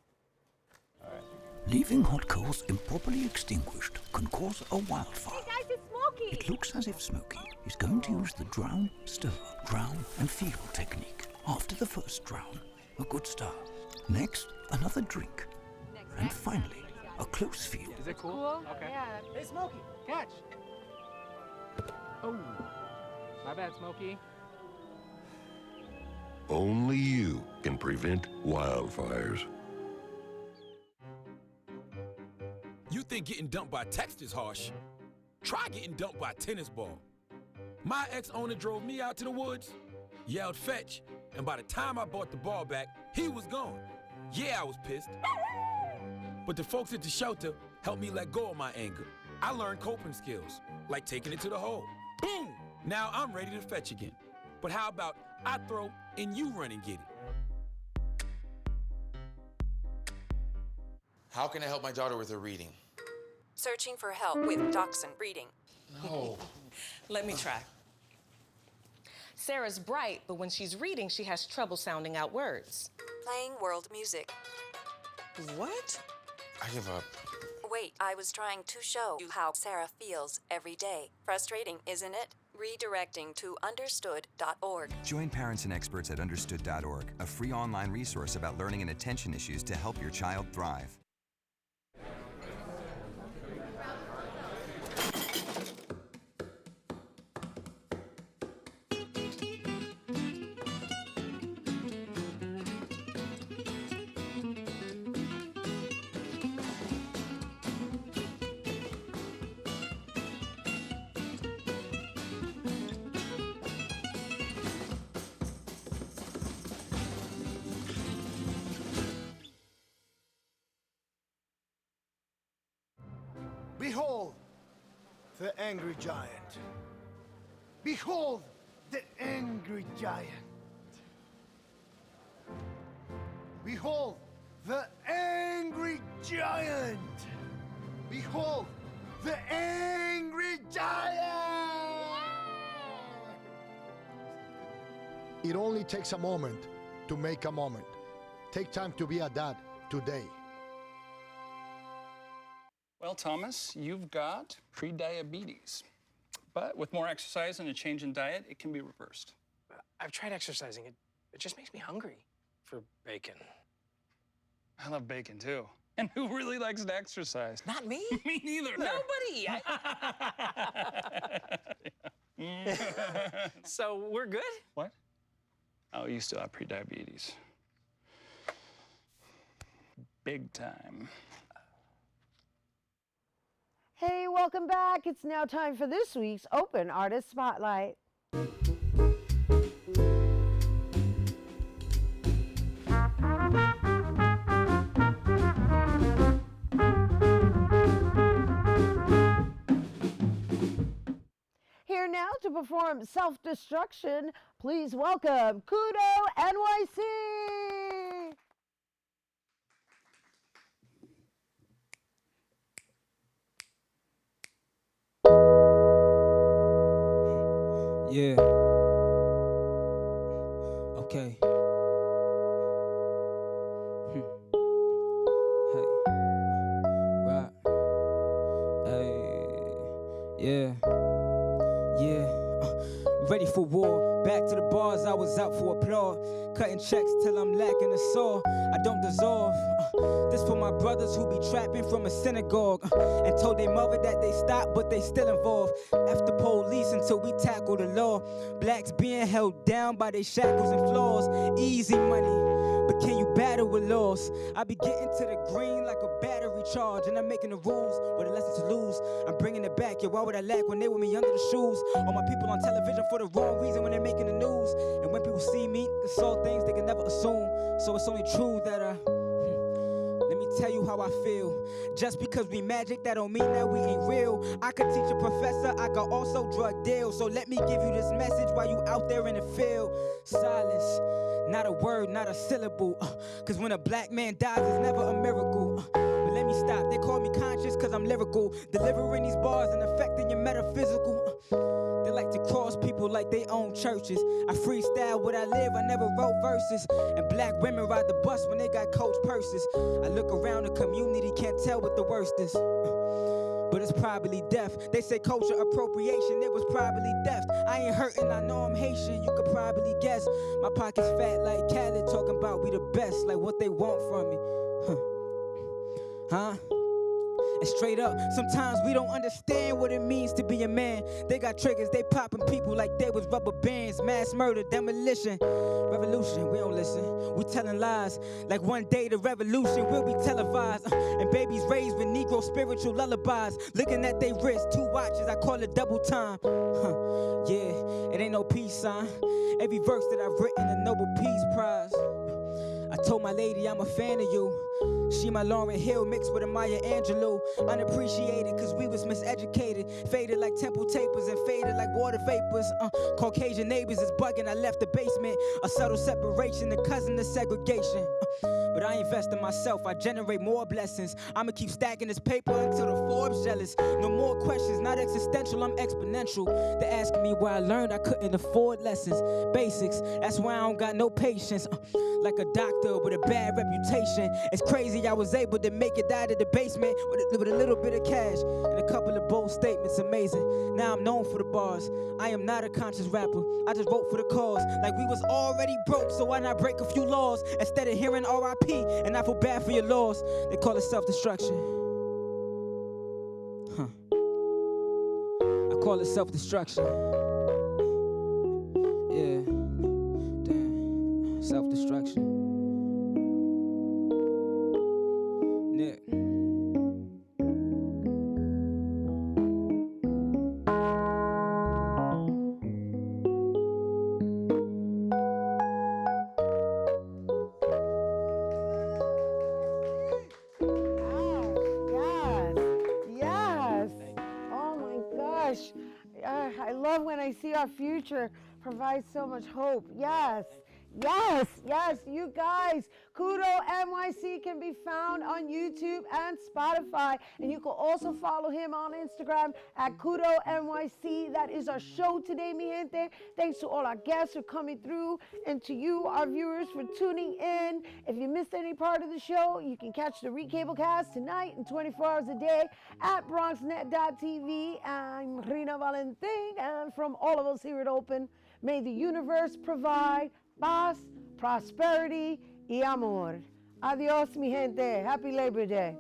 All right. Leaving hot coals improperly extinguished can cause a wildfire. Hey guys, it's Smokey! It looks as if Smokey is going to use the drown, stir, drown and feel technique. After the first drown, a good start. Next, another drink. And finally, a close feel. Is it cool? Okay. Yeah. Hey, Smokey, catch! Oh, my bad, Smokey. Only you can prevent wildfires. You think getting dumped by text is harsh? Try getting dumped by a tennis ball. My ex-owner drove me out to the woods, yelled fetch, and by the time I brought the ball back, he was gone. Yeah, I was pissed. But the folks at the shelter helped me let go of my anger. I learned coping skills, like taking it to the hole. Boom! Now I'm ready to fetch again. But how about I throw and you run and get it? How can I help my daughter with her reading? Searching for help with Dachshund breeding. No. Let me try. Sarah's bright, but when she's reading, she has trouble sounding out words. Playing world music. What? I give up. Wait, I was trying to show you how Sarah feels every day. Frustrating, isn't it? Redirecting to understood.org. Join parents and experts at understood.org, a free online resource about learning and attention issues to help your child thrive. Behold the angry giant. Behold the angry giant. Behold the angry giant. Behold the angry giant. It only takes a moment to make a moment. Take time to be a dad today. Well, Thomas, you've got pre-diabetes. But with more exercise and a change in diet, it can be reversed. I've tried exercising. It just makes me hungry for bacon. I love bacon, too. And who really likes to exercise? Not me. Me neither. Nobody. So we're good? What? Oh, you still have pre-diabetes. Big time. Hey, welcome back. It's now time for this week's Open Artist Spotlight. Here now to perform Self-Destruction, please welcome Kudo NYC. Yeah. Okay. Hey. Right. Hey. Yeah. Yeah. Ready for war. Back to the bars, I was out for applaud. Cutting checks till I'm lacking a saw. I don't dissolve. This for my brothers who be trapping from a synagogue and told their mother that they stopped, but they still involved. F the police until we tackle the law. Blacks being held down by their shackles and flaws. Easy money, but can you battle with laws? I be getting to the green like a battery charge, and I'm making the rules with a lesson to lose. I'm bringing it back, yeah, why would I lack when they were me under the shoes? All my people on television for the wrong reason when they're making the news. And when people see me, it's all things they can never assume. So it's only true that Let me tell you how I feel. Just because we magic, that don't mean that we ain't real. I could teach a professor, I could also drug deal. So let me give you this message while you out there in the field. Silence, not a word, not a syllable. Cause when a black man dies, it's never a miracle. But let me stop, they call me conscious cause I'm lyrical. Delivering these bars and affecting your metaphysical. They like to cross people like they own churches. I freestyle what I live, I never wrote verses. And black women ride the bus when they got coach purses. I look around the community, can't tell what the worst is. But it's probably death. They say culture appropriation, it was probably theft. I ain't hurting, I know I'm Haitian, you could probably guess. My pocket's fat like Khaled, talking about we the best, like what they want from me. Huh? And straight up, sometimes we don't understand what it means to be a man. They got triggers, they popping people like they was rubber bands. Mass murder, demolition, revolution, we don't listen. We telling lies, like one day the revolution will be televised. And babies raised with Negro spiritual lullabies. Looking at they wrist, 2 watches, I call it double time. Yeah, it ain't no peace sign. Every verse that I've written, a Nobel Peace Prize. I told my lady I'm a fan of you. She my Lauryn Hill mixed with a Maya Angelou. Unappreciated cause we was miseducated. Faded like temple tapers and faded like water vapors. Caucasian neighbors is bugging, I left the basement. A subtle separation, a cousin of segregation. But I invest in myself, I generate more blessings. I'ma keep stacking this paper until the Forbes jealous. No more questions, not existential, I'm exponential. They asking me where I learned I couldn't afford lessons. Basics, that's why I don't got no patience. Like a doctor with a bad reputation. It's crazy I was able to make it out of the basement with a little bit of cash and a couple of bold statements, amazing. Now I'm known for the bars. I am not a conscious rapper, I just wrote for the cause. Like we was already broke, so why not break a few laws? Instead of hearing R.I.P. and I feel bad for your loss, they call it self-destruction. I call it self-destruction. Yeah, damn, self-destruction. Nick. I love when I see our future provides so much hope. Yes, yes, yes, you guys. Kudo NYC can be found on YouTube and Spotify. And you can also follow him on Instagram at Kudo NYC. That is our show today, mi gente. Thanks to all our guests for coming through and to you, our viewers, for tuning in. If you missed any part of the show, you can catch the recablecast tonight and 24 hours a day at BronxNet.tv. I'm Rhina Valentin, and from all of us here at Open, may the universe provide paz, prosperity, y amor. Adios, mi gente. Happy Labor Day.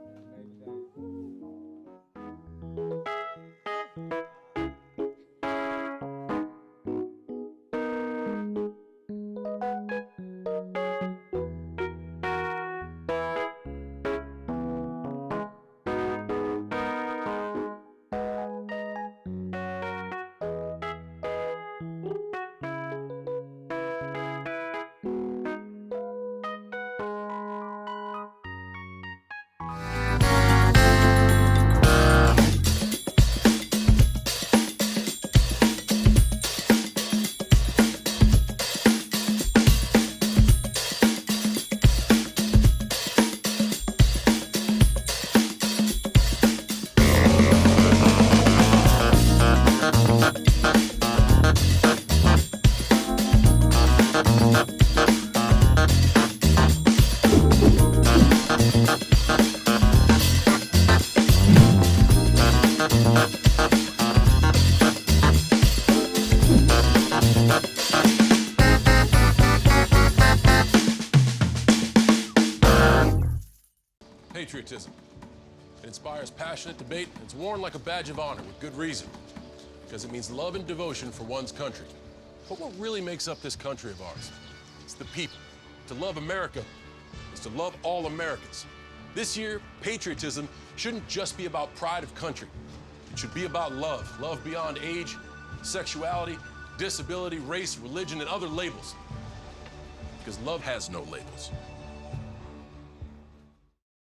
Patriotism. It inspires passionate debate, and it's worn like a badge of honor with good reason, because it means love and devotion for one's country. But what really makes up this country of ours? It's the people. To love America is to love all Americans. This year, patriotism shouldn't just be about pride of country. It should be about love. Love beyond age, sexuality, disability, race, religion, and other labels. Because love has no labels.